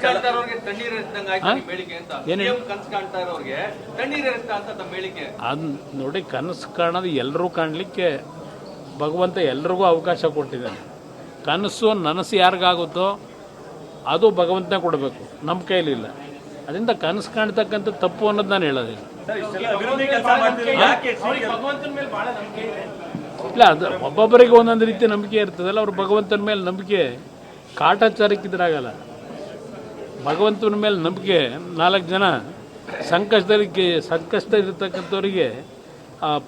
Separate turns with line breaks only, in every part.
ಕಾಣ್ತಾ ಇರೋರಿಗೆ ತಣ್ಣೀರ್ ಎರೆಸ್ದಂಗೆ ಆಯ್ತು ನಿಮ್ಮ ಹೇಳಿಕೆ ಅಂತ. ಸಿಎಂ ಕನಸು ಕಾಣ್ತಾ ಇರೋರಿಗೆ ತಣ್ಣೀರ್ ಎರೆಸ್ತಾ ಅಂತ ತಮ್ಮ ಹೇಳಿಕೆ.
ಅದು ನೋಡಿ, ಕನಸು ಕಾಣೋದು ಎಲ್ಲರೂ ಕಾಣಲಿಕ್ಕೆ ಭಗವಂತ ಎಲ್ರಿಗೂ ಅವಕಾಶ ಕೊಟ್ಟಿದ್ದಾನೆ. ಕನಸು ನನಸು ಯಾರಿಗಾಗುತ್ತೋ ಅದು ಭಗವಂತನೇ ಕೊಡಬೇಕು, ನಮ್ಮ ಕೈಲಿಲ್ಲ. ಅದರಿಂದ ಕನಸು ಕಾಣ್ತಕ್ಕಂಥ ತಪ್ಪು ಅನ್ನೋದು ನಾನು ಹೇಳೋದಿಲ್ಲ. ಇಲ್ಲ, ಅದು ಒಬ್ಬೊಬ್ಬರಿಗೆ ಒಂದೊಂದು ರೀತಿ ನಂಬಿಕೆ ಇರ್ತದಲ್ಲ. ಅವ್ರು ಭಗವಂತನ ಮೇಲೆ ನಂಬಿಕೆ ಕಾಟಾಚಾರಕ್ಕಿದ್ರಾಗಲ್ಲ. ಭಗವಂತನ ಮೇಲೆ ನಂಬಿಕೆ, 4 ಜನ ಸಂಕಷ್ಟದಲ್ಲಿರ್ತಕ್ಕಂಥವ್ರಿಗೆ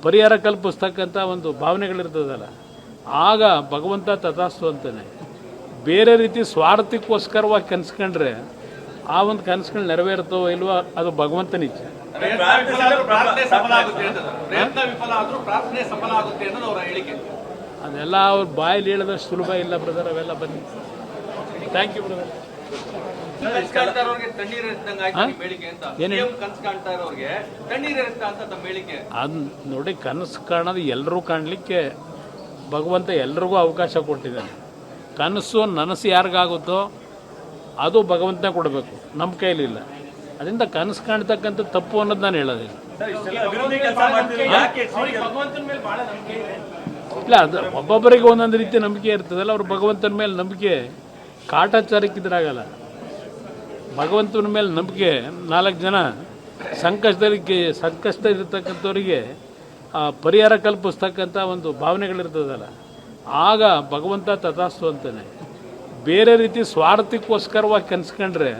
ಪರಿಹಾರ ಕಲ್ಪಿಸ್ತಕ್ಕಂಥ ಒಂದು ಭಾವನೆಗಳಿರ್ತದಲ್ಲ, ಆಗ ಭಗವಂತ ತಥಾಸ್ತು ಅಂತಾನೆ. ಬೇರೆ ರೀತಿ ಸ್ವಾರ್ಥಕ್ಕೋಸ್ಕರವಾಗಿ ಕನಸ್ಕೊಂಡ್ರೆ ಆ ಒಂದು ಕನಸುಗಳು ನೆರವೇರ್ತೋ ಇಲ್ವೋ ಅದು ಭಗವಂತನ ಇಚ್ಛೆ. ಅದೆಲ್ಲ ಅವ್ರ ಬಾಯಲ್ಲಿ ಹೇಳೋದಷ್ಟು ಸುಲಭ ಇಲ್ಲ ಬ್ರದರ್. ಅವೆಲ್ಲ ಬನ್ನಿ. Thank you brother. ಅದು ನೋಡಿ, ಕನಸು ಕಾಣೋದು ಎಲ್ಲರೂ ಕಾಣಲಿಕ್ಕೆ ಭಗವಂತ ಎಲ್ರಿಗೂ ಅವಕಾಶ ಕೊಟ್ಟಿದ್ದಾನೆ. ಕನಸು ನನಸು ಯಾರಿಗಾಗುತ್ತೋ ಅದು ಭಗವಂತನೇ ಕೊಡಬೇಕು, ನಮ್ಮ ಕೈಲಿಲ್ಲ. ಅದರಿಂದ ಕನಸು ಕಾಣ್ತಕ್ಕಂಥ ತಪ್ಪು ಅನ್ನೋದು ನಾನು ಹೇಳೋದಿಲ್ಲ. ಇಲ್ಲ, ಅದು ಒಬ್ಬೊಬ್ಬರಿಗೆ ಒಂದೊಂದು ರೀತಿ ನಂಬಿಕೆ ಇರ್ತದಲ್ಲ. ಅವ್ರು ಭಗವಂತನ ಮೇಲೆ ನಂಬಿಕೆ ಕಾಟಾಚಾರಕ್ಕಿದ್ರಾಗಲ್ಲ. ಭಗವಂತನ ಮೇಲೆ ನಂಬಿಕೆ, 4 ಜನ ಸಂಕಷ್ಟದಲ್ಲಿರ್ತಕ್ಕಂಥವ್ರಿಗೆ ಪರಿಹಾರ ಕಲ್ಪಿಸ್ತಕ್ಕಂಥ ಒಂದು ಭಾವನೆಗಳಿರ್ತದಲ್ಲ, ಆಗ ಭಗವಂತ ತಥಾಸ್ತು ಅಂತಾನೆ. ಬೇರೆ ರೀತಿ ಸ್ವಾರ್ಥಕ್ಕೋಸ್ಕರವಾಗಿ ಕನಸ್ಕೊಂಡ್ರೆ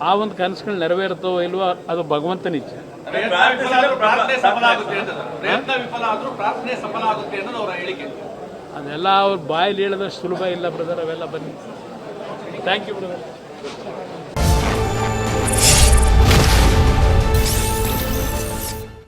ಆ ಒಂದು ಕನಸುಗಳು ನೆರವೇರ್ತೋ ಇಲ್ವೋ ಅದು ಭಗವಂತನ ಇಚ್ಛೆ. ಅದೆಲ್ಲ ಅವ್ರ ಬಾಯಲ್ಲಿ ಹೇಳೋದಷ್ಟು ಸುಲಭ ಇಲ್ಲ ಬ್ರದರ್. ಅವೆಲ್ಲ ಬನ್ನಿ. Thank you brother.